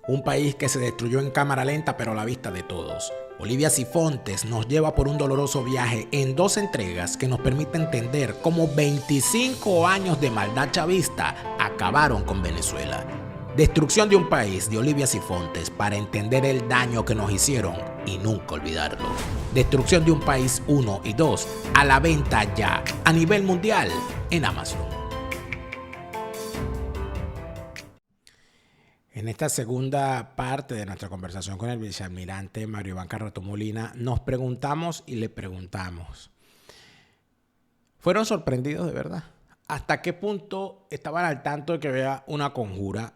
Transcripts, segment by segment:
Un país que se destruyó en cámara lenta pero a la vista de todos. Olivia Sifontes nos lleva por un doloroso viaje en 2 entregas que nos permite entender cómo 25 años de maldad chavista acabaron con Venezuela. Destrucción de un país de Olivia Sifontes para entender el daño que nos hicieron y nunca olvidarlo. Destrucción de un país 1 y 2 a la venta ya a nivel mundial en Amazon. En esta segunda parte de nuestra conversación con el vicealmirante Mario Iván Carrato Molina, nos preguntamos y le preguntamos: ¿fueron sorprendidos de verdad? ¿Hasta qué punto estaban al tanto de que había una conjura?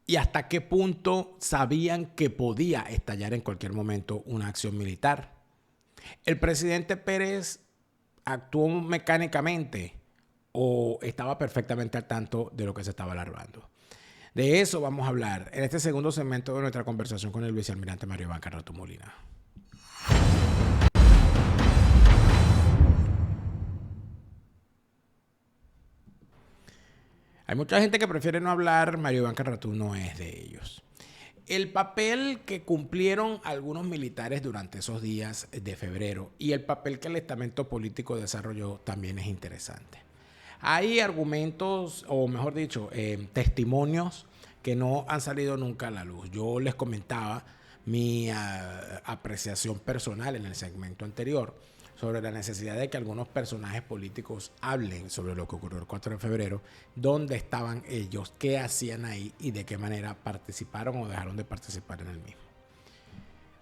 ¿Y hasta qué punto sabían que podía estallar en cualquier momento una acción militar? ¿El presidente Pérez actuó mecánicamente o estaba perfectamente al tanto de lo que se estaba alarmando? De eso vamos a hablar en este segundo segmento de nuestra conversación con el vicealmirante Mario Iván Carrato Molina. Hay mucha gente que prefiere no hablar, Mario Iván Carrato no es de ellos. El papel que cumplieron algunos militares durante esos días de febrero y el papel que el estamento político desarrolló también es interesante. Hay argumentos, o mejor dicho, testimonios que no han salido nunca a la luz. Yo les comentaba mi apreciación personal en el segmento anterior sobre la necesidad de que algunos personajes políticos hablen sobre lo que ocurrió el 4 de febrero, dónde estaban ellos, qué hacían ahí y de qué manera participaron o dejaron de participar en el mismo.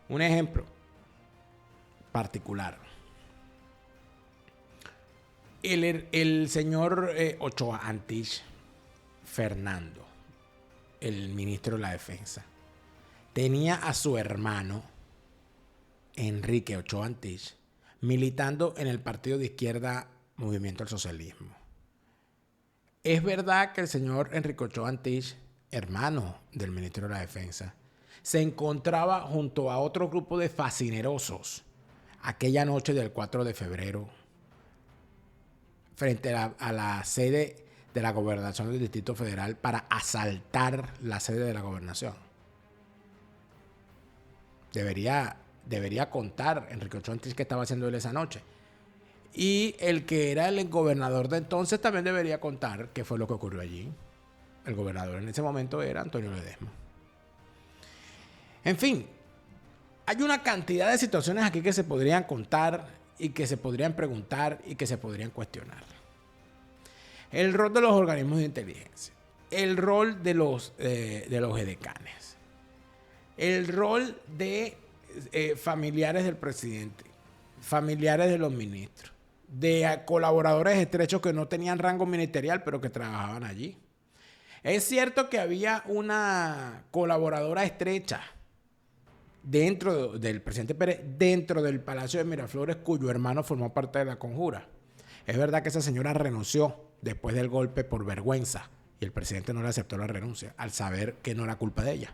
Un ejemplo particular. El señor Ochoa Antich Fernando, el ministro de la Defensa, tenía a su hermano Enrique Ochoa Antich militando en el partido de izquierda Movimiento al Socialismo. Es verdad que el señor Enrique Ochoa Antich, hermano del ministro de la Defensa, se encontraba junto a otro grupo de fascinerosos aquella noche del 4 de febrero frente a la sede de la gobernación del Distrito Federal para asaltar la sede de la gobernación. Debería contar Enrique Ochoa Antich qué estaba haciendo él esa noche. Y el que era el gobernador de entonces también debería contar qué fue lo que ocurrió allí. El gobernador en ese momento era Antonio Ledesma. En fin, hay una cantidad de situaciones aquí que se podrían contar y que se podrían preguntar y que se podrían cuestionar. El rol de los organismos de inteligencia, el rol de los edecanes, el rol de familiares del presidente, familiares de los ministros, de colaboradores estrechos que no tenían rango ministerial pero que trabajaban allí. Es cierto que había una colaboradora estrecha dentro del presidente Pérez, dentro del Palacio de Miraflores, cuyo hermano formó parte de la conjura. Es verdad que esa señora renunció después del golpe por vergüenza y el presidente no le aceptó la renuncia al saber que no era culpa de ella.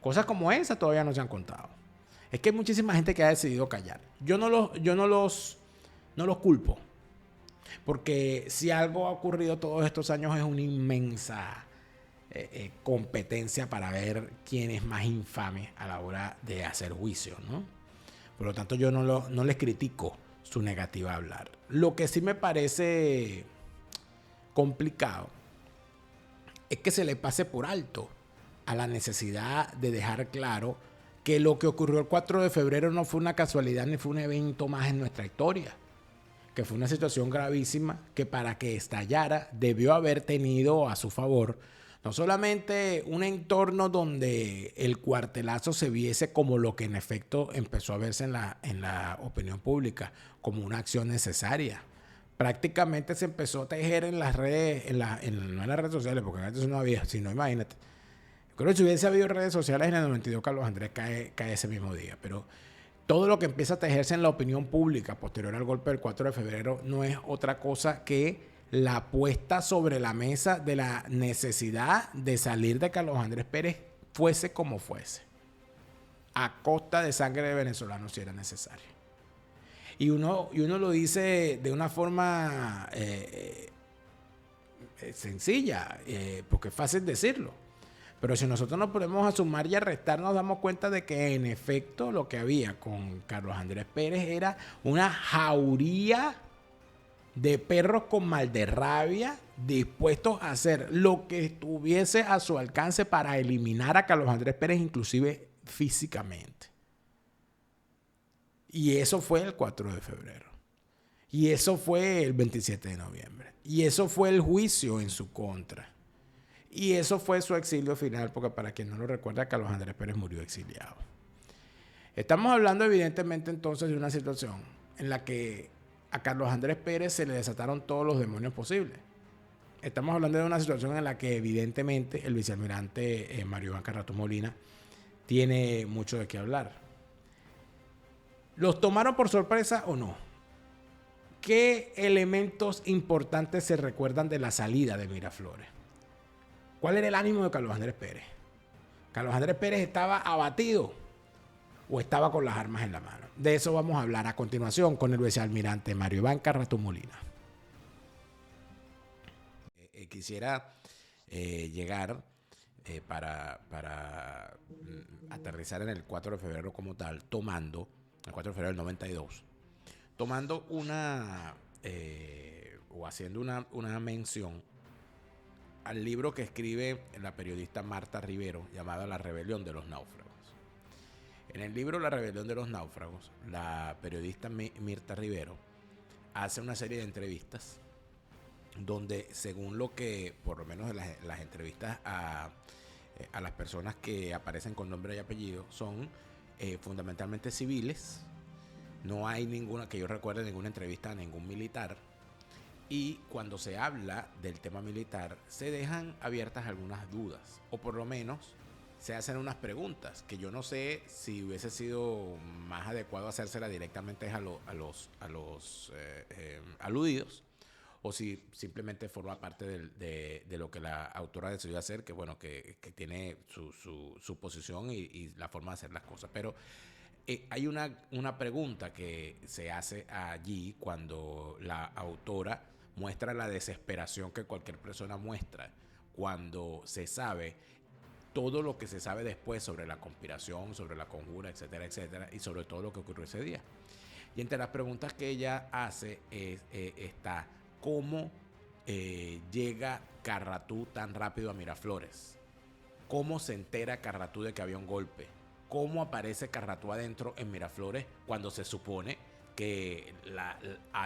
Cosas como esa todavía no se han contado. Es que hay muchísima gente que ha decidido callar. Yo no los culpo, porque si algo ha ocurrido todos estos años es una inmensa competencia para ver quién es más infame a la hora de hacer juicio, ¿no? Por lo tanto, yo no les critico su negativa a hablar. Lo que sí me parece complicado es que se le pase por alto a la necesidad de dejar claro que lo que ocurrió el 4 de febrero no fue una casualidad ni fue un evento más en nuestra historia, que fue una situación gravísima que para que estallara debió haber tenido a su favor no solamente un entorno donde el cuartelazo se viese como lo que en efecto empezó a verse en la opinión pública, como una acción necesaria. Prácticamente se empezó a tejer en las redes, no en las redes sociales, porque antes no había, sino imagínate. Creo que si hubiese habido redes sociales en el 92, Carlos Andrés cae ese mismo día, pero todo lo que empieza a tejerse en la opinión pública posterior al golpe del 4 de febrero no es otra cosa que la puesta sobre la mesa de la necesidad de salir de Carlos Andrés Pérez, fuese como fuese, a costa de sangre de venezolanos si era necesario. Y uno lo dice de una forma sencilla, porque es fácil decirlo. Pero si nosotros nos ponemos a sumar y a restar, nos damos cuenta de que en efecto lo que había con Carlos Andrés Pérez era una jauría de perros con mal de rabia, dispuestos a hacer lo que estuviese a su alcance para eliminar a Carlos Andrés Pérez, inclusive físicamente. Y eso fue el 4 de febrero. Y eso fue el 27 de noviembre. Y eso fue el juicio en su contra. Y eso fue su exilio final, porque para quien no lo recuerda, Carlos Andrés Pérez murió exiliado. Estamos hablando evidentemente entonces de una situación en la que a Carlos Andrés Pérez se le desataron todos los demonios posibles. Estamos hablando de una situación en la que evidentemente el vicealmirante Mario Iván Carratú Molina tiene mucho de qué hablar. ¿Los tomaron por sorpresa o no? ¿Qué elementos importantes se recuerdan de la salida de Miraflores? ¿Cuál era el ánimo de Carlos Andrés Pérez? ¿Carlos Andrés Pérez estaba abatido o estaba con las armas en la mano? De eso vamos a hablar a continuación con el vicealmirante Mario Iván Carratú Molina. Quisiera llegar para aterrizar en el 4 de febrero como tal, tomando, el 4 de febrero del 92, tomando o haciendo una mención al libro que escribe la periodista Marta Rivero, llamado La Rebelión de los Náufragos. En el libro La Rebelión de los Náufragos, la periodista Mirta Rivero hace una serie de entrevistas donde, según lo que, por lo menos las entrevistas a las personas que aparecen con nombre y apellido, son fundamentalmente civiles. No hay ninguna, que yo recuerde, ninguna entrevista a ningún militar. Y cuando se habla del tema militar, se dejan abiertas algunas dudas, o por lo menos se hacen unas preguntas que yo no sé si hubiese sido más adecuado hacérselas directamente a los aludidos, o si simplemente forma parte de lo que la autora decidió hacer, que bueno, que tiene su posición y la forma de hacer las cosas. Pero hay una pregunta que se hace allí cuando la autora muestra la desesperación que cualquier persona muestra cuando se sabe todo lo que se sabe después sobre la conspiración, sobre la conjura, etcétera, etcétera, y sobre todo lo que ocurrió ese día. Y entre las preguntas que ella hace está: ¿cómo llega Carratú tan rápido a Miraflores? ¿Cómo se entera Carratú de que había un golpe? ¿Cómo aparece Carratú adentro en Miraflores cuando se supone que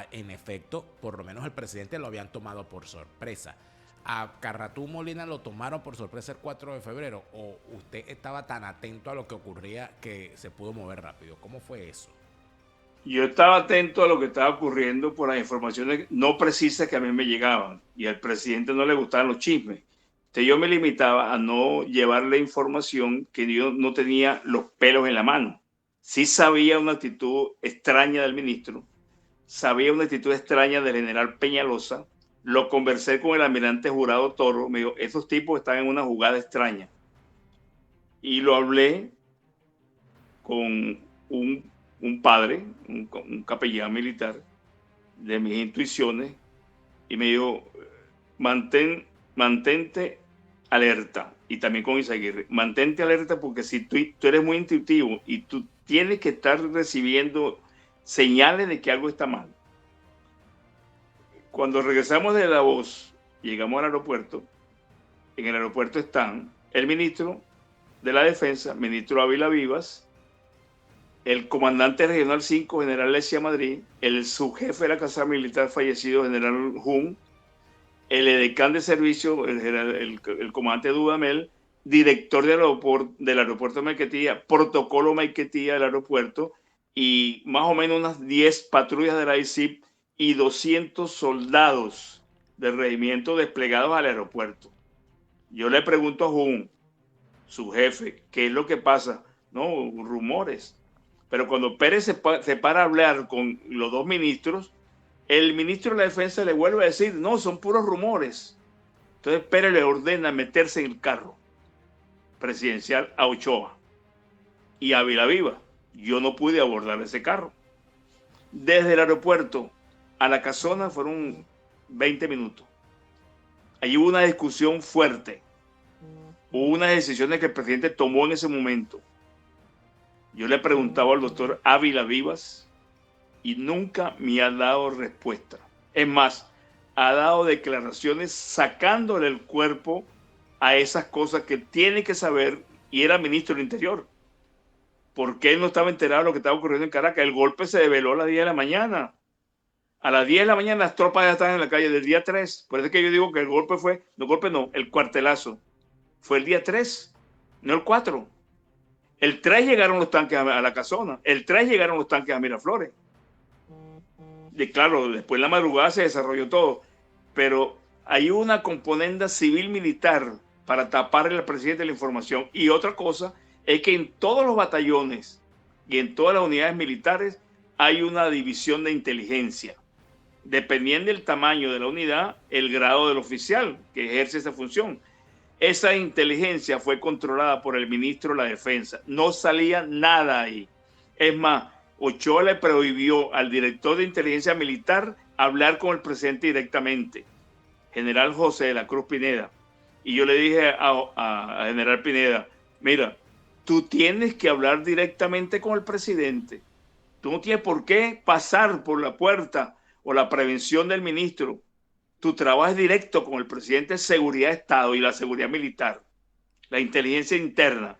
en efecto, por lo menos el presidente lo habían tomado por sorpresa? ¿A Carratú Molina lo tomaron por sorpresa el 4 de febrero? ¿O usted estaba tan atento a lo que ocurría que se pudo mover rápido? ¿Cómo fue eso? Yo estaba atento a lo que estaba ocurriendo por las informaciones no precisas que a mí me llegaban, y al presidente no le gustaban los chismes. Entonces yo me limitaba a no llevarle información que yo no tenía los pelos en la mano. Sí sabía una actitud extraña del ministro, sabía una actitud extraña del general Peñalosa. Lo conversé con el almirante Jurado Toro, me dijo: esos tipos están en una jugada extraña. Y lo hablé con un padre, un capellán militar, de mis intuiciones, y me dijo: mantente alerta. Y también con Izaguirre, mantente alerta, porque si tú eres muy intuitivo y tú tienes que estar recibiendo señales de que algo está mal. Cuando regresamos de Davos, llegamos al aeropuerto. En el aeropuerto están el ministro de la Defensa, ministro Ávila Vivas, el comandante regional 5, general Lecia Madrid, el subjefe de la Casa Militar fallecido, general Jun, el edecán de servicio, el comandante Dudamel, director del aeropuerto de Maiquetía, protocolo Maiquetía del aeropuerto, y más o menos unas 10 patrullas de la ICIP y 200 soldados del regimiento desplegados al aeropuerto. Yo le pregunto a Jun, su jefe, ¿qué es lo que pasa? No, rumores. Pero cuando Pérez se para a hablar con los dos ministros, el ministro de la Defensa le vuelve a decir: no, son puros rumores. Entonces Pérez le ordena meterse en el carro presidencial a Ochoa y a Vilaviva. Yo no pude abordar ese carro. Desde el aeropuerto a la casona fueron 20 minutos. Allí hubo una discusión fuerte. Hubo unas decisiones que el presidente tomó en ese momento. Yo le preguntaba al doctor Ávila Vivas y nunca me ha dado respuesta. Es más, ha dado declaraciones sacándole el cuerpo a esas cosas que tiene que saber, y era ministro del Interior. ¿Por qué él no estaba enterado de lo que estaba ocurriendo en Caracas? El golpe se develó a las 10 de la mañana. A las 10 de la mañana las tropas ya estaban en la calle del día 3. Por eso es que yo digo que el golpe fue, el cuartelazo. Fue el día 3, no el 4. El 3 llegaron los tanques a la Casona. El 3 llegaron los tanques a Miraflores. Y claro, después en la madrugada se desarrolló todo. Pero hay una componente civil-militar para taparle al presidente la información. Y otra cosa es que en todos los batallones y en todas las unidades militares hay una división de inteligencia. Dependiendo del tamaño de la unidad, el grado del oficial que ejerce esa función. Esa inteligencia fue controlada por el ministro de la Defensa. No salía nada ahí. Es más, Ochoa le prohibió al director de inteligencia militar hablar con el presidente directamente, general José de la Cruz Pineda. Y yo le dije a general Pineda, mira, tú tienes que hablar directamente con el presidente. Tú no tienes por qué pasar por la puerta o la prevención del ministro. Tu trabajo es directo con el presidente de Seguridad de Estado y la seguridad militar, la inteligencia interna.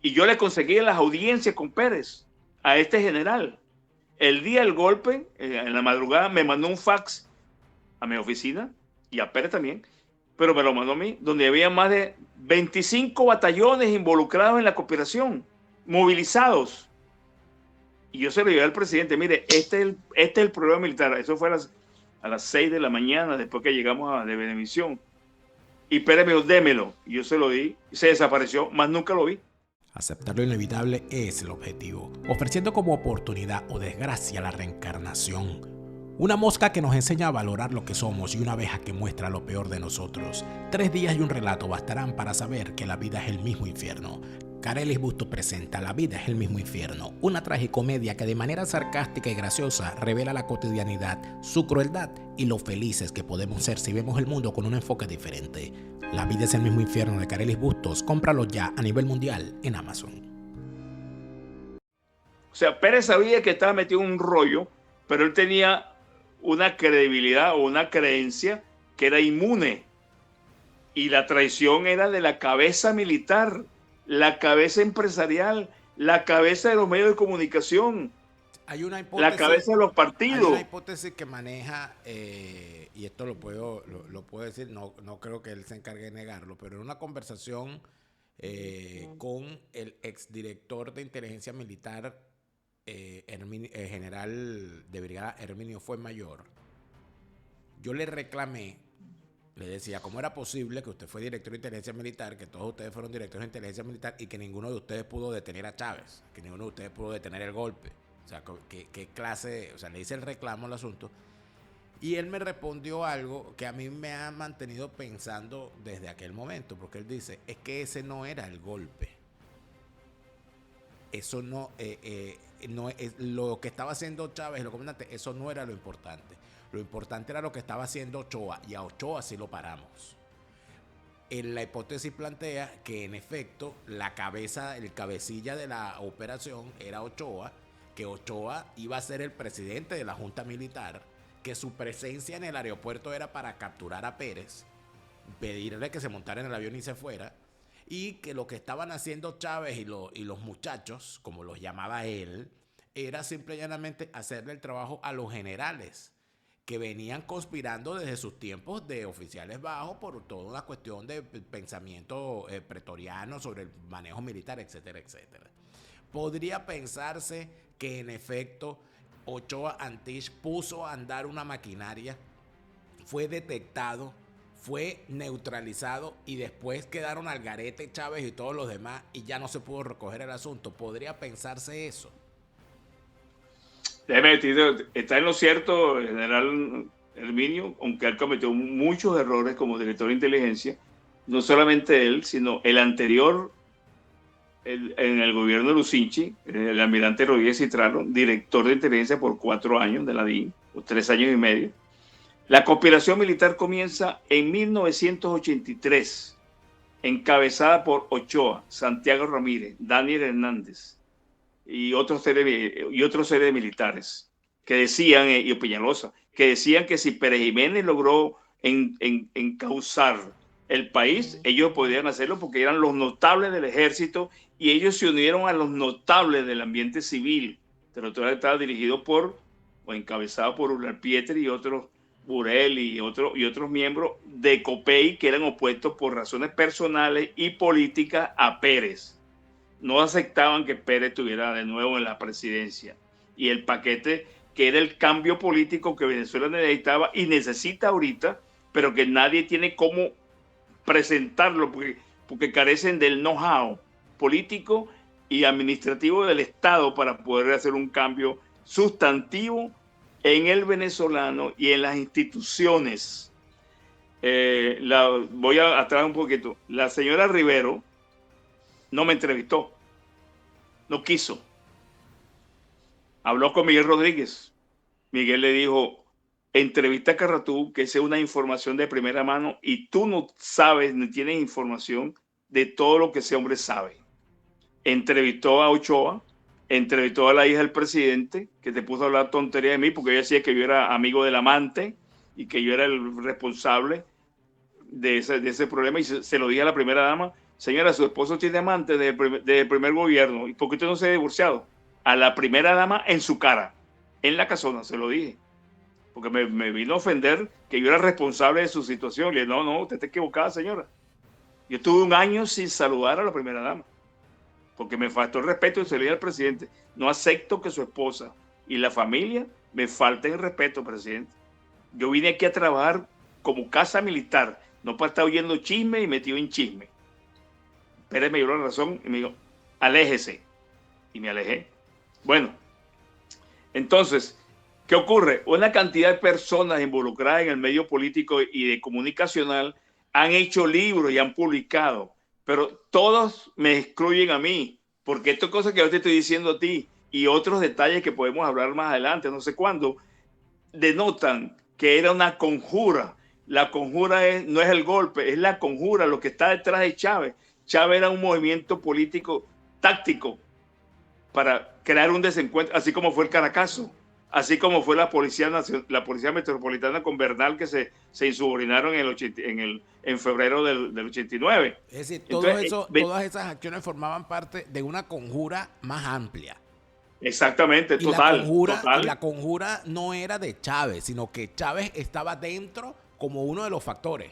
Y yo le conseguí las audiencias con Pérez a este general. El día del golpe, en la madrugada, me mandó un fax a mi oficina y a Pérez también, pero me lo mandó a mí, donde había más de 25 batallones involucrados en la cooperación, movilizados. Y yo se lo llevé al presidente, mire, este es el problema militar. Eso fue a las 6 de la mañana, después que llegamos de Benevisión. Y Pérez me dijo, démelo. Y yo se lo di, y se desapareció, más nunca lo vi. Aceptar lo inevitable es el objetivo, ofreciendo como oportunidad o desgracia la reencarnación. Una mosca que nos enseña a valorar lo que somos y una abeja que muestra lo peor de nosotros. 3 días y un relato bastarán para saber que la vida es el mismo infierno. Carelis Bustos presenta La vida es el mismo infierno, una tragicomedia que de manera sarcástica y graciosa revela la cotidianidad, su crueldad y lo felices que podemos ser si vemos el mundo con un enfoque diferente. La vida es el mismo infierno de Carelis Bustos, cómpralo ya a nivel mundial en Amazon. O sea, Pérez sabía que estaba metido en un rollo, pero él tenía una credibilidad o una creencia que era inmune. Y la traición era de la cabeza militar, la cabeza empresarial, la cabeza de los medios de comunicación, hay una hipótesis, la cabeza de los partidos. Hay una hipótesis que maneja, y esto lo puedo decir, no creo que él se encargue de negarlo, pero en una conversación con el exdirector de inteligencia militar, general de brigada Herminio Fuenmayor, yo le reclamé. Le decía, ¿cómo era posible que usted fue director de inteligencia militar, que todos ustedes fueron directores de inteligencia militar y que ninguno de ustedes pudo detener a Chávez, que ninguno de ustedes pudo detener el golpe? O sea, ¿qué clase? O sea, le hice el reclamo al asunto. Y él me respondió algo que a mí me ha mantenido pensando desde aquel momento, porque él dice, es que ese no era el golpe. Eso no es lo que estaba haciendo Chávez, el comandante, eso no era lo importante. Lo importante era lo que estaba haciendo Ochoa, y a Ochoa sí lo paramos. La hipótesis plantea que en efecto el cabecilla de la operación era Ochoa, que Ochoa iba a ser el presidente de la Junta Militar, que su presencia en el aeropuerto era para capturar a Pérez, pedirle que se montara en el avión y se fuera, y que lo que estaban haciendo Chávez y los muchachos, como los llamaba él, era simple y llanamente hacerle el trabajo a los generales, que venían conspirando desde sus tiempos de oficiales bajos por toda una cuestión de pensamiento pretoriano sobre el manejo militar, etcétera, etcétera. Podría pensarse que en efecto Ochoa Antich puso a andar una maquinaria, fue detectado, fue neutralizado y después quedaron al garete Chávez y todos los demás y ya no se pudo recoger el asunto. ¿Podría pensarse eso? Déjeme decirte, está en lo cierto, el general Herminio, aunque él cometió muchos errores como director de inteligencia, no solamente él, sino el anterior, en el gobierno de Lucinchi, el almirante Rodríguez Citrano, director de inteligencia por 4 años de la DIN, o 3 años y medio. La conspiración militar comienza en 1983 encabezada por Ochoa, Santiago Ramírez, Daniel Hernández y otros seres de militares que decían, y Peñalosa, que decían que si Pérez Jiménez logró encauzar el país, ellos podían hacerlo porque eran los notables del ejército y ellos se unieron a los notables del ambiente civil. El territorio estaba dirigido o encabezado por Urlar Pietri y otros, Burel y otros miembros de COPEI que eran opuestos por razones personales y políticas a Pérez. No aceptaban que Pérez estuviera de nuevo en la presidencia. Y el paquete que era el cambio político que Venezuela necesitaba y necesita ahorita, pero que nadie tiene cómo presentarlo porque carecen del know-how político y administrativo del Estado para poder hacer un cambio sustantivo en el venezolano y en las instituciones. Voy a atrás un poquito. La señora Rivero no me entrevistó, no quiso. Habló con Miguel Rodríguez. Miguel le dijo, entrevista a Carratú, que esa es una información de primera mano y tú no sabes ni tienes información de todo lo que ese hombre sabe. Entrevistó a Ochoa, entrevistó a la hija del presidente, que te puso a hablar tontería de mí, porque ella decía que yo era amigo del amante y que yo era el responsable de ese problema, y se lo dije a la primera dama, señora, su esposo tiene amante desde el primer gobierno, ¿y por qué usted no se ha divorciado? A la primera dama en su cara, en la casona, se lo dije, porque me vino a ofender que yo era responsable de su situación. Le dije, no, usted está equivocada, señora. Yo estuve un año sin saludar a la primera dama, porque me faltó el respeto y se lo dije al presidente. No acepto que su esposa y la familia me falten el respeto, presidente. Yo vine aquí a trabajar como casa militar, no para estar oyendo chisme y metido en chisme. Pérez me dio la razón y me dijo, aléjese. Y me alejé. Bueno, entonces, ¿qué ocurre? Una cantidad de personas involucradas en el medio político y de comunicacional han hecho libros y han publicado, pero todos me excluyen a mí, porque estas cosas que yo te estoy diciendo a ti y otros detalles que podemos hablar más adelante, no sé cuándo, denotan que era una conjura. La conjura no es el golpe, es la conjura, lo que está detrás de Chávez. Chávez era un movimiento político táctico para crear un desencuentro, así como fue el Caracazo, así como fue la Policía Metropolitana con Bernal, que se insubordinaron en febrero del 89. Es decir, todas esas acciones formaban parte de una conjura más amplia. Exactamente, Y total. La conjura no era de Chávez, sino que Chávez estaba dentro como uno de los factores.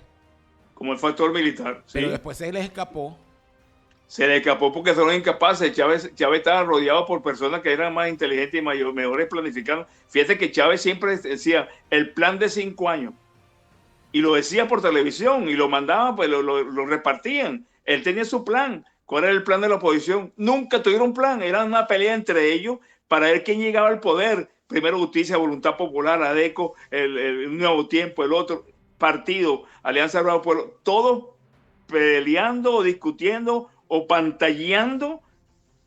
Como el factor militar. Pero ¿sí? después se les escapó. Se le escapó porque son incapaces. Chávez estaba rodeado por personas que eran más inteligentes y mejores planificando. Fíjate que Chávez siempre decía el plan de 5 años. Y lo decía por televisión y lo mandaban, pues lo repartían. Él tenía su plan. ¿Cuál era el plan de la oposición? Nunca tuvieron un plan. Era una pelea entre ellos para ver quién llegaba al poder. Primero Justicia, Voluntad Popular, ADECO, el Nuevo Tiempo, el otro partido, Alianza Bravo Pueblo. Todos peleando o discutiendo o pantalleando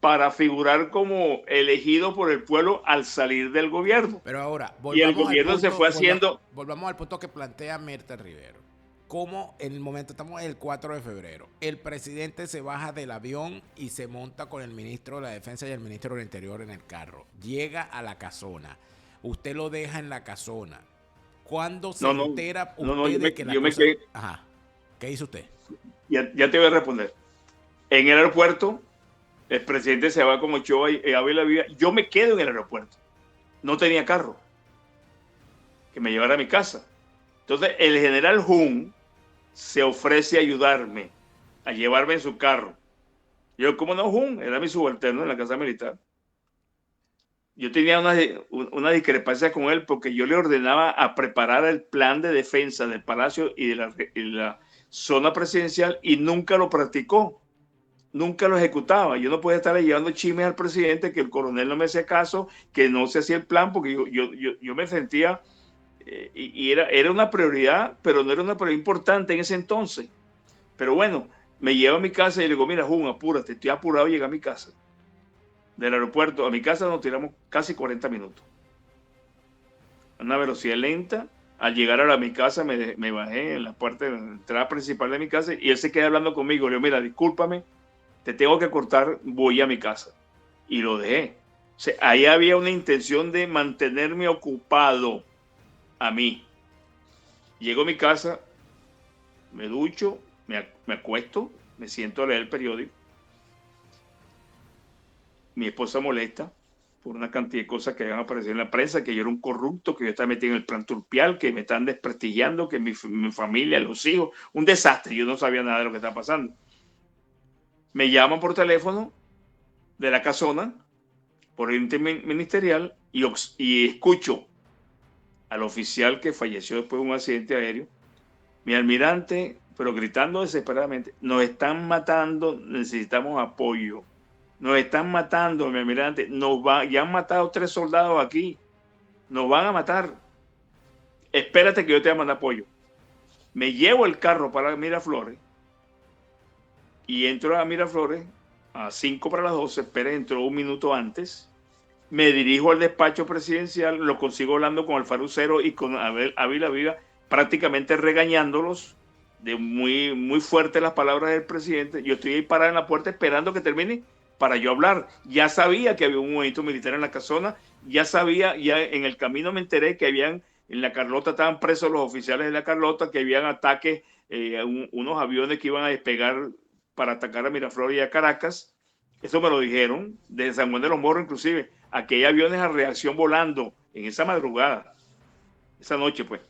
para figurar como elegido por el pueblo al salir del gobierno. Pero ahora, y el gobierno se fue haciendo... Volvamos al punto que plantea Mirta Rivero. ¿Cómo en el momento, estamos el 4 de febrero, el presidente se baja del avión y se monta con el ministro de la Defensa y el ministro del Interior en el carro? Llega a la casona. Usted lo deja en la casona. ¿Cuándo se entera usted de que la cosa... Ajá. ¿Qué hizo usted? Ya te voy a responder. En el aeropuerto, el presidente se va con Ochoa y Ávila Viva. Yo me quedo en el aeropuerto. No tenía carro que me llevara a mi casa. Entonces, el general Jun se ofrece a ayudarme, a llevarme en su carro. Yo, ¿cómo no, Jun? Era mi subalterno en la casa militar. Yo tenía una discrepancia con él porque yo le ordenaba a preparar el plan de defensa del Palacio y de la zona presidencial y nunca lo practicó. Nunca lo ejecutaba. Yo no podía estarle llevando chismes al presidente, que el coronel no me hacía caso, que no se hacía el plan, porque yo me sentía, y era una prioridad, pero no era una prioridad importante en ese entonces. Pero bueno, me llevo a mi casa y le digo, mira, Jun, apúrate, estoy apurado de llegar a mi casa. Del aeropuerto a mi casa nos tiramos casi 40 minutos. A una velocidad lenta, Al llegar a mi casa me bajé en la puerta de la entrada principal de mi casa y él se queda hablando conmigo. Le digo, mira, discúlpame, te tengo que cortar, voy a mi casa. Y lo dejé. O sea, ahí había una intención de mantenerme ocupado a mí. Llego a mi casa, me ducho, me acuesto, me siento a leer el periódico. Mi esposa molesta por una cantidad de cosas que habían aparecido en la prensa, que yo era un corrupto, que yo estaba metido en el plan turpial, que me están desprestigiando, que mi familia, los hijos, un desastre. Yo no sabía nada de lo que estaba pasando. Me llaman por teléfono de la casona, por el interministerial, y escucho al oficial que falleció después de un accidente aéreo, mi almirante, pero gritando desesperadamente, nos están matando, necesitamos apoyo. Nos están matando, mi almirante. Ya han matado 3 soldados aquí. Nos van a matar. Espérate que yo te voy a mandar apoyo. Me llevo el carro para Miraflores y entro a Miraflores a 5 para las 12. Pérez entró un minuto antes. Me dirijo al despacho presidencial. Lo consigo hablando con Alfaro Cero y con Ávila Viva, prácticamente regañándolos. De muy, muy fuertes las palabras del presidente. Yo estoy ahí parado en la puerta esperando que termine para yo hablar. Ya sabía que había un movimiento militar en la casona, ya sabía, ya en el camino me enteré que habían, en la Carlota estaban presos los oficiales de la Carlota, que habían ataques, unos aviones que iban a despegar para atacar a Miraflores y a Caracas. Eso me lo dijeron, desde San Juan de los Morros inclusive. Aquí hay aviones a reacción volando en esa madrugada, esa noche pues.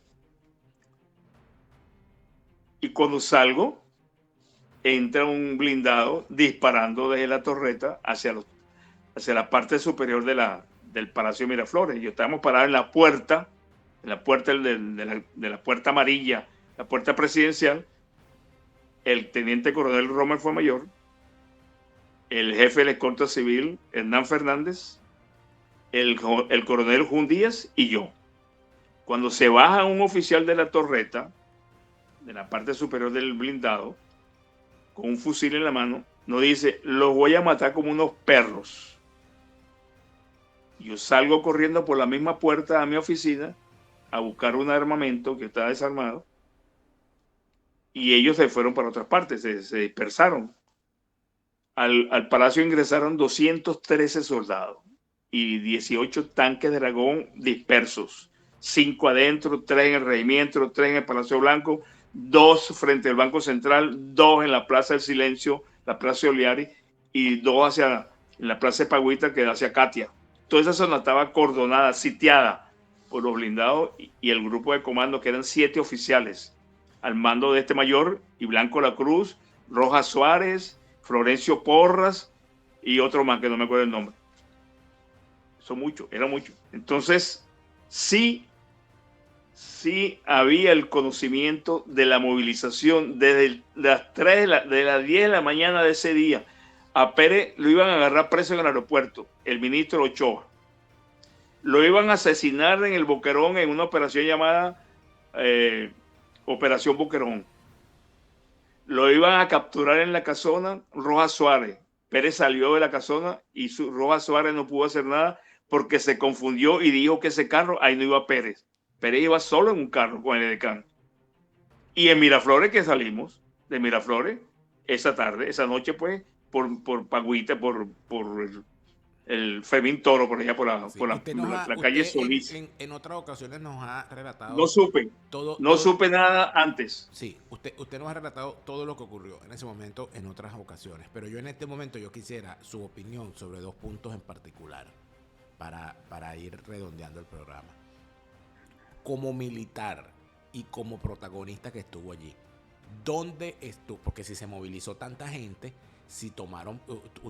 Y cuando salgo, entra un blindado disparando desde la torreta hacia la parte superior del Palacio de Miraflores. Yo estábamos parados en la puerta de la puerta amarilla, la puerta presidencial. El teniente coronel Rommel fue mayor, el jefe de la escolta civil Hernán Fernández, el coronel Jun Díaz y yo. Cuando se baja un oficial de la torreta, de la parte superior del blindado, con un fusil en la mano, nos dice, los voy a matar como unos perros. Yo salgo corriendo por la misma puerta a mi oficina a buscar un armamento que estaba desarmado y ellos se fueron para otras partes, se dispersaron. Al palacio ingresaron 213 soldados y 18 tanques de dragón dispersos. 5 adentro, 3 en el regimiento, 3 en el Palacio Blanco, 2 frente al Banco Central, 2 en la Plaza del Silencio, la Plaza Oliari, y 2 hacia la Plaza de Pagüita, que da hacia Katia. Toda esa zona estaba cordonada, sitiada por los blindados y el grupo de comando, que eran 7 oficiales, al mando de este mayor y Blanco La Cruz, Rojas Suárez, Florencio Porras y otro más que no me acuerdo el nombre. Eso mucho, era mucho. Entonces, sí había el conocimiento de la movilización desde las 10 de la mañana de ese día. A Pérez lo iban a agarrar preso en el aeropuerto, el ministro Ochoa. Lo iban a asesinar en el Boquerón en una operación llamada Operación Boquerón. Lo iban a capturar en la casona Rojas Suárez. Pérez salió de la casona y Rojas Suárez no pudo hacer nada porque se confundió y dijo que ese carro, ahí no iba Pérez. Pérez iba solo en un carro con el edecán. Y en Miraflores, que salimos de Miraflores esa tarde, esa noche, pues, por Pagüita, por el Fermín Toro, por allá, por la calle Solís. En otras ocasiones nos ha relatado. No supe nada antes. Sí, usted nos ha relatado todo lo que ocurrió en ese momento en otras ocasiones. Pero yo en este momento yo quisiera su opinión sobre 2 puntos en particular para ir redondeando el programa. Como militar y como protagonista que estuvo allí, ¿dónde estuvo? Porque si se movilizó tanta gente, si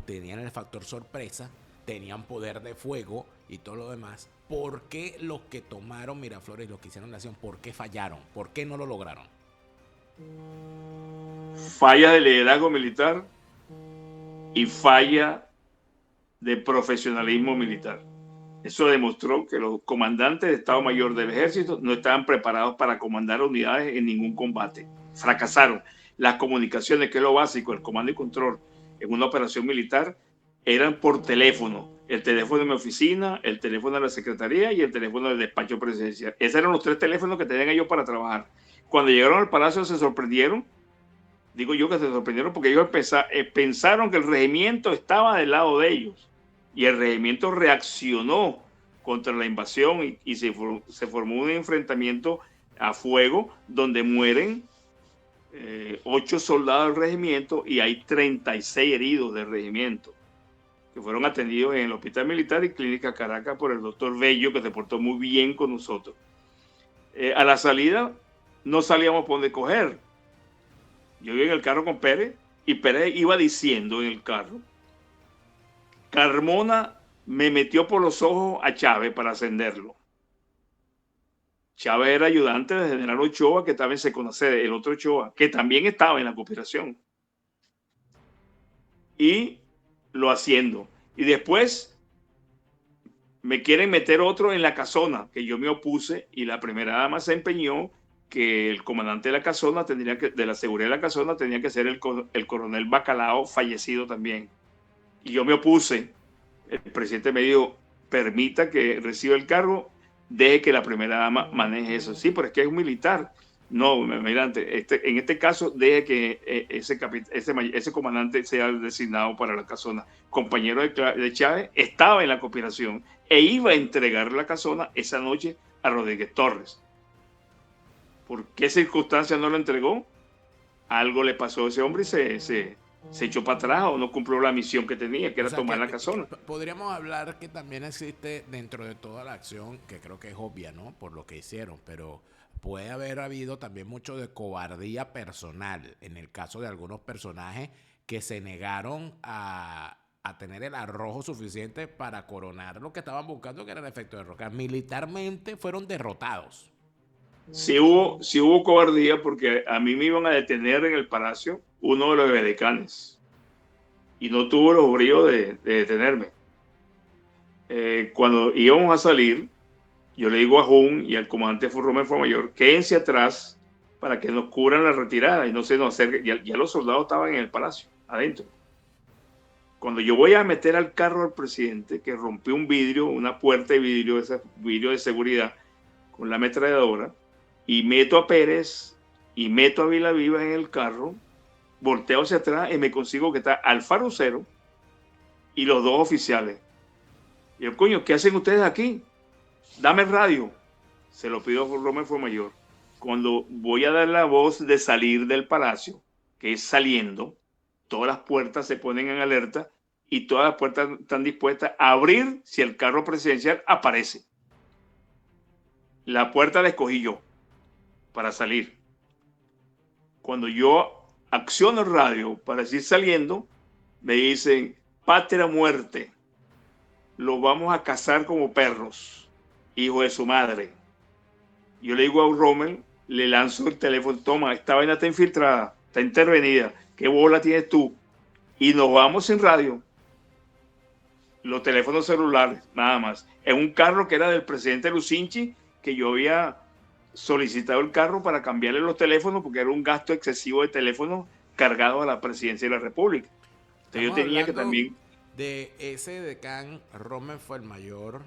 tenían el factor sorpresa, tenían poder de fuego y todo lo demás, ¿por qué los que tomaron Miraflores y los que hicieron la acción, por qué fallaron? ¿Por qué no lo lograron? Falla de liderazgo militar y falla de profesionalismo militar. Eso demostró que los comandantes de Estado Mayor del Ejército no estaban preparados para comandar unidades en ningún combate. Fracasaron. Las comunicaciones, que es lo básico, el comando y control en una operación militar, eran por teléfono. El teléfono de mi oficina, el teléfono de la secretaría y el teléfono del despacho presidencial. Esos eran los 3 teléfonos que tenían ellos para trabajar. Cuando llegaron al palacio se sorprendieron. Digo yo que se sorprendieron porque ellos pensaron que el regimiento estaba del lado de ellos. Y el regimiento reaccionó contra la invasión y se formó un enfrentamiento a fuego donde mueren 8 soldados del regimiento y hay 36 heridos del regimiento que fueron atendidos en el Hospital Militar y Clínica Caracas por el doctor Bello, que se portó muy bien con nosotros. A la salida no salíamos por donde coger. Yo iba en el carro con Pérez y Pérez iba diciendo en el carro: Carmona me metió por los ojos a Chávez para ascenderlo. Chávez era ayudante del general Ochoa, que estaba en Seconacede, el otro Ochoa, que también estaba en la cooperación. Y lo haciendo. Y después me quieren meter otro en la casona, que yo me opuse, y la primera dama se empeñó que el comandante de la casona, de la seguridad de la casona, tenía que ser el coronel Bacalao, fallecido también. Y yo me opuse. El presidente me dijo: permita que reciba el cargo, deje que la primera dama maneje eso. Sí, pero es que es un militar. No, mirante, en este caso, deje que ese comandante sea designado para la casona. Compañero de Chávez estaba en la cooperación e iba a entregar la casona esa noche a Rodríguez Torres. ¿Por qué circunstancia no lo entregó? Algo le pasó a ese hombre y se echó para atrás o no cumplió la misión que tenía, que era tomar la casona. Podríamos hablar que también existe dentro de toda la acción, que creo que es obvia, ¿no? Por lo que hicieron, pero puede haber habido también mucho de cobardía personal en el caso de algunos personajes que se negaron a tener el arrojo suficiente para coronar lo que estaban buscando, que era el efecto de Roca. Militarmente fueron derrotados. Sí hubo cobardía, porque a mí me iban a detener en el palacio uno de los edecanes y no tuvo los bríos de detenerme. Cuando íbamos a salir, yo le digo a Jun y al comandante Rommel Fuenmayor: quédense atrás para que nos cubran la retirada y no se nos acerque. Ya los soldados estaban en el palacio, adentro. Cuando yo voy a meter al carro al presidente, que rompió un vidrio, una puerta de vidrio, ese vidrio de seguridad, con la ametralladora, y meto a Pérez y meto a Vilavivas en el carro, volteo hacia atrás y me consigo que está Alfaro Cero y los 2 oficiales. Y yo: coño, ¿qué hacen ustedes aquí? Dame el radio. Se lo pido a Rommel Fuenmayor. Cuando voy a dar la voz de salir del palacio, que es saliendo, todas las puertas se ponen en alerta y todas las puertas están dispuestas a abrir si el carro presidencial aparece. La puerta la escogí yo para salir. Cuando yo acciono el radio para decir saliendo, me dicen: patria muerte, los vamos a cazar como perros, hijo de su madre. Yo le digo a Rommel, le lanzo el teléfono: toma, esta vaina está infiltrada, está intervenida, ¿qué bola tienes tú? Y nos vamos sin radio. Los teléfonos celulares, nada más. En un carro que era del presidente Lucinchi, que yo había solicitado el carro para cambiarle los teléfonos porque era un gasto excesivo de teléfonos cargados a la presidencia de la República. Entonces yo tenía que también... De ese decán Rommel Fuenmayor,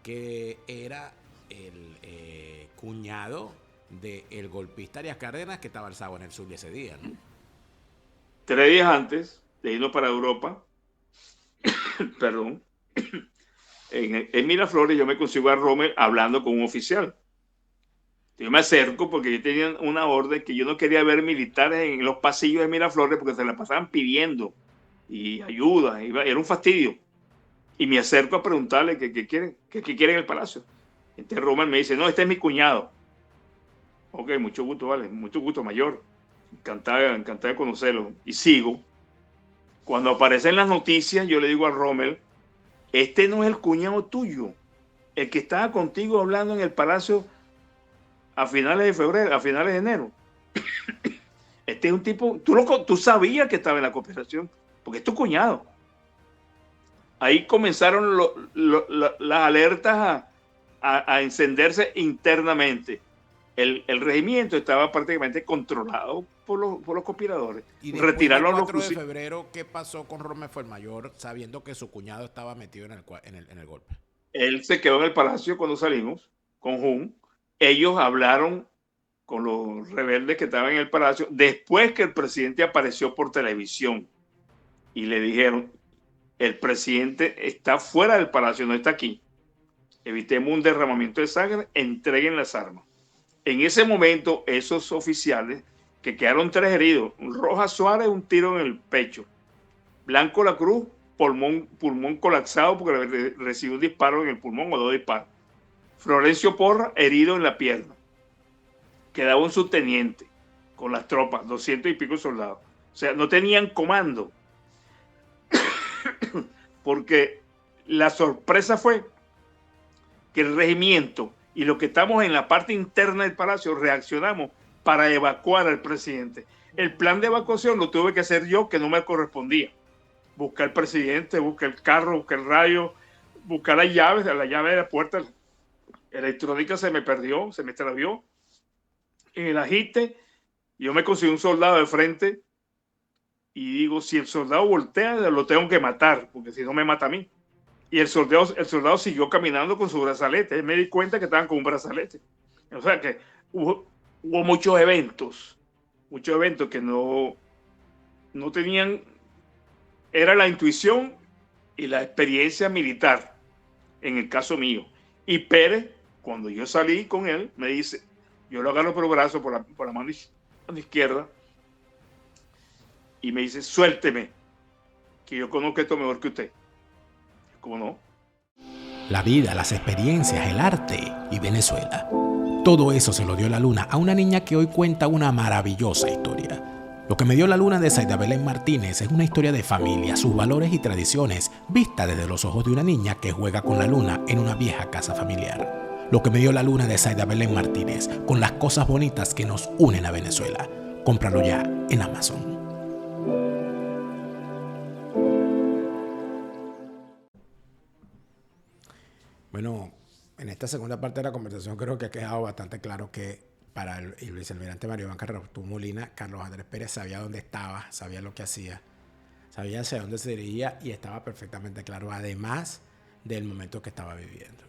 que era el cuñado del golpista Arias Cárdenas, que estaba alzado en el Zulia ese día, ¿no? 3 días antes de irnos para Europa, perdón, en Miraflores yo me consigo a Rommel hablando con un oficial. Yo me acerco porque yo tenía una orden que yo no quería ver militares en los pasillos de Miraflores porque se la pasaban pidiendo y ayuda, era un fastidio. Y me acerco a preguntarle qué quieren en el palacio. Entonces Rommel me dice: no, este es mi cuñado. Ok, mucho gusto, vale, mucho gusto, mayor. Encantado de conocerlo. Y sigo. Cuando aparecen las noticias, yo le digo a Rommel: este no es el cuñado tuyo, el que estaba contigo hablando en el palacio a finales de febrero, a finales de enero. Este es un tipo, tú sabías que estaba en la cooperación, porque es tu cuñado. Ahí comenzaron las alertas a encenderse internamente. El regimiento estaba prácticamente controlado por los conspiradores. Y después Retiraron del los 4 de fusiles. febrero, ¿qué pasó con Rommel Fuenmayor sabiendo que su cuñado estaba metido en el golpe? Él se quedó en el palacio cuando salimos con Jun. Ellos hablaron con los rebeldes que estaban en el palacio después que el presidente apareció por televisión y le dijeron: el presidente está fuera del palacio, no está aquí. Evitemos un derramamiento de sangre, entreguen las armas. En ese momento, esos oficiales, que quedaron 3 heridos, Rojas Suárez, un tiro en el pecho, Blanco La Cruz, pulmón colapsado porque recibió un disparo en el pulmón o 2 disparos, Florencio Porra, herido en la pierna. Quedaba un subteniente con las tropas, 200 y pico soldados. O sea, no tenían comando. Porque la sorpresa fue que el regimiento y los que estamos en la parte interna del palacio reaccionamos para evacuar al presidente. El plan de evacuación lo tuve que hacer yo, que no me correspondía. Buscar al presidente, buscar el carro, buscar el radio, buscar las llaves, la llave de la puerta electrónica se me perdió, se me extravió. En el agite, yo me conseguí un soldado de frente y digo, si el soldado voltea, lo tengo que matar, porque si no me mata a mí. Y el soldado siguió caminando con su brazalete. Me di cuenta que estaban con un brazalete. O sea que hubo muchos eventos que no tenían, era la intuición y la experiencia militar, en el caso mío. Y Pérez, cuando yo salí con él, me dice, yo lo agarro por el brazo, por la mano izquierda, y me dice, suélteme, que yo conozco esto mejor que usted. ¿Cómo no? La vida, las experiencias, el arte y Venezuela. Todo eso se lo dio la luna a una niña que hoy cuenta una maravillosa historia. Lo que me dio la luna de Zaida Belén Martínez es una historia de familia, sus valores y tradiciones, vista desde los ojos de una niña que juega con la luna en una vieja casa familiar. Lo que me dio la luna de Zaida Belén Martínez, con las cosas bonitas que nos unen a Venezuela. Cómpralo ya en Amazon. Bueno, en esta segunda parte de la conversación creo que ha quedado bastante claro que para el vicealmirante Mario Iván Carrasco Molina, Carlos Andrés Pérez sabía dónde estaba, sabía lo que hacía, sabía hacia dónde se dirigía y estaba perfectamente claro, además del momento que estaba viviendo.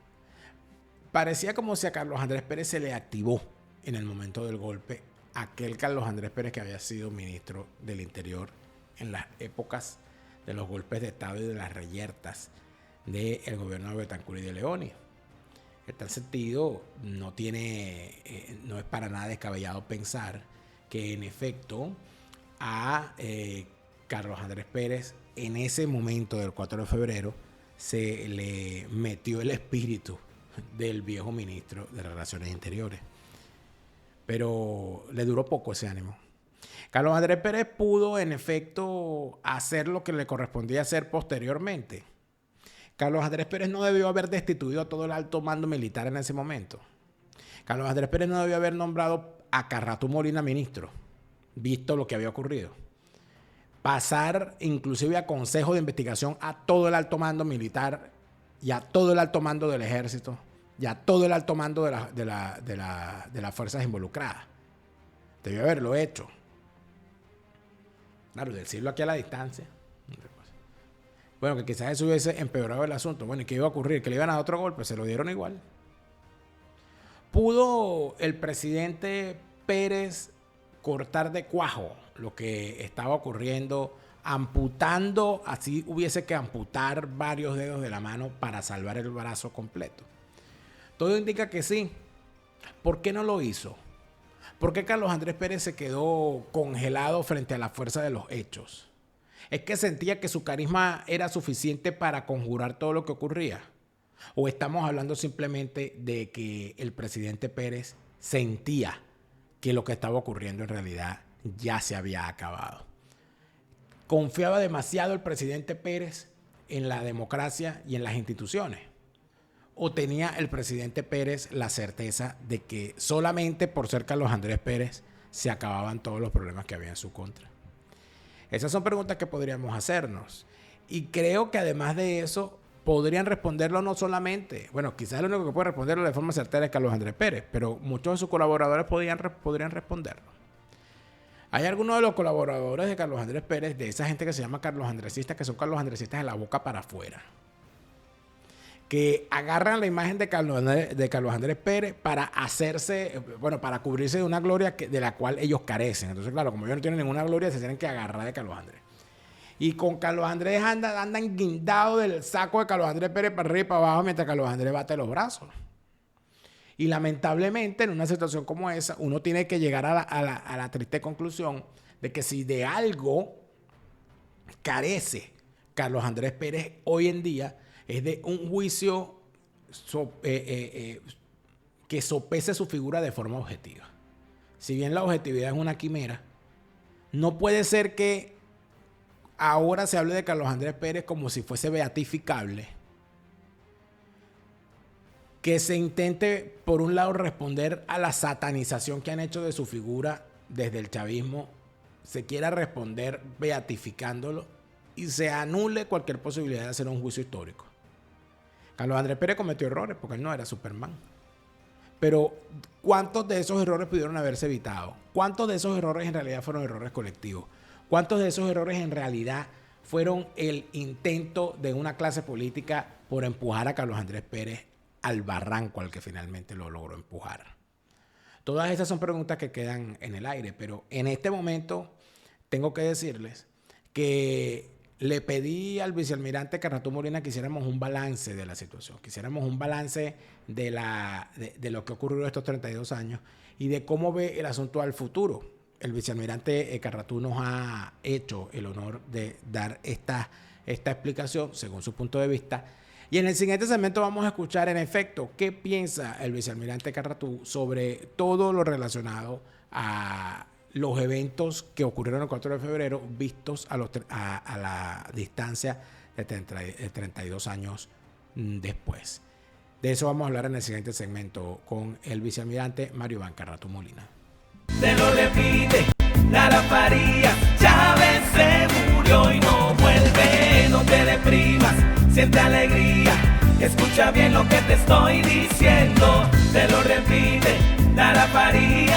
Parecía como si a Carlos Andrés Pérez se le activó en el momento del golpe aquel Carlos Andrés Pérez que había sido ministro del Interior en las épocas de los golpes de Estado y de las reyertas del gobierno de Betancur y de Leoni. En tal sentido, no es para nada descabellado pensar que en efecto a Carlos Andrés Pérez en ese momento del 4 de febrero se le metió el espíritu del viejo ministro de Relaciones Interiores. Pero le duró poco ese ánimo. Carlos Andrés Pérez pudo en efecto hacer lo que le correspondía hacer posteriormente. Carlos Andrés Pérez no debió haber destituido a todo el alto mando militar en ese momento. Carlos Andrés Pérez no debió haber nombrado a Carrasco Molina ministro, visto lo que había ocurrido. Pasar inclusive a consejo de investigación a todo el alto mando militar y a todo el alto mando del ejército y a todo el alto mando de las fuerzas involucradas. Debió haberlo hecho. Claro, decirlo aquí a la distancia. Bueno, que quizás eso hubiese empeorado el asunto. Bueno, ¿y qué iba a ocurrir? Que le iban a dar otro golpe, se lo dieron igual. ¿Pudo el presidente Pérez cortar de cuajo lo que estaba ocurriendo, amputando, así hubiese que amputar varios dedos de la mano para salvar el brazo completo? Todo indica que sí. ¿Por qué no lo hizo? ¿Por qué Carlos Andrés Pérez se quedó congelado frente a la fuerza de los hechos? ¿Es que sentía que su carisma era suficiente para conjurar todo lo que ocurría? ¿O estamos hablando simplemente de que el presidente Pérez sentía que lo que estaba ocurriendo en realidad ya se había acabado? ¿Confiaba demasiado el presidente Pérez en la democracia y en las instituciones? ¿O tenía el presidente Pérez la certeza de que solamente por ser Carlos Andrés Pérez se acababan todos los problemas que había en su contra? Esas son preguntas que podríamos hacernos. Y creo que además de eso, podrían responderlo no solamente, bueno, quizás el único que puede responderlo de forma certera es Carlos Andrés Pérez, pero muchos de sus colaboradores podrían responderlo. Hay algunos de los colaboradores de Carlos Andrés Pérez, de esa gente que se llama Carlos Andresistas, que son Carlos Andresistas de la boca para afuera, que agarran la imagen de Carlos Andrés Pérez para hacerse, bueno, para cubrirse de una gloria de la cual ellos carecen. Entonces, claro, como ellos no tienen ninguna gloria, se tienen que agarrar de Carlos Andrés. Y con Carlos Andrés andan guindados del saco de Carlos Andrés Pérez para arriba y para abajo mientras Carlos Andrés bate los brazos. Y lamentablemente en una situación como esa, uno tiene que llegar a la triste conclusión de que si de algo carece Carlos Andrés Pérez hoy en día, es de un juicio que sopese su figura de forma objetiva. Si bien la objetividad es una quimera, no puede ser que ahora se hable de Carlos Andrés Pérez como si fuese beatificable. Que se intente, por un lado, responder a la satanización que han hecho de su figura desde el chavismo, se quiera responder beatificándolo y se anule cualquier posibilidad de hacer un juicio histórico. Carlos Andrés Pérez cometió errores porque él no era Superman. Pero ¿cuántos de esos errores pudieron haberse evitado? ¿Cuántos de esos errores en realidad fueron errores colectivos? ¿Cuántos de esos errores en realidad fueron el intento de una clase política por empujar a Carlos Andrés Pérez al barranco al que finalmente lo logró empujar? Todas esas son preguntas que quedan en el aire, pero en este momento tengo que decirles que le pedí al vicealmirante Carratú Molina que hiciéramos un balance de la situación, que hiciéramos un balance de lo que ocurrió estos 32 años y de cómo ve el asunto al futuro. El vicealmirante Carratú nos ha hecho el honor de dar esta explicación según su punto de vista. Y en el siguiente segmento vamos a escuchar, en efecto, qué piensa el vicealmirante Carratú sobre todo lo relacionado a los eventos que ocurrieron el 4 de febrero vistos a la distancia de 32 años después. De eso vamos a hablar en el siguiente segmento con el vicealmirante Mario Iván Carratú Molina. Te lo repite, Lara Farías, Chávez se murió y no vuelve, no te deprimas, siente alegría, escucha bien lo que te estoy diciendo, te lo repite, Lara Farías.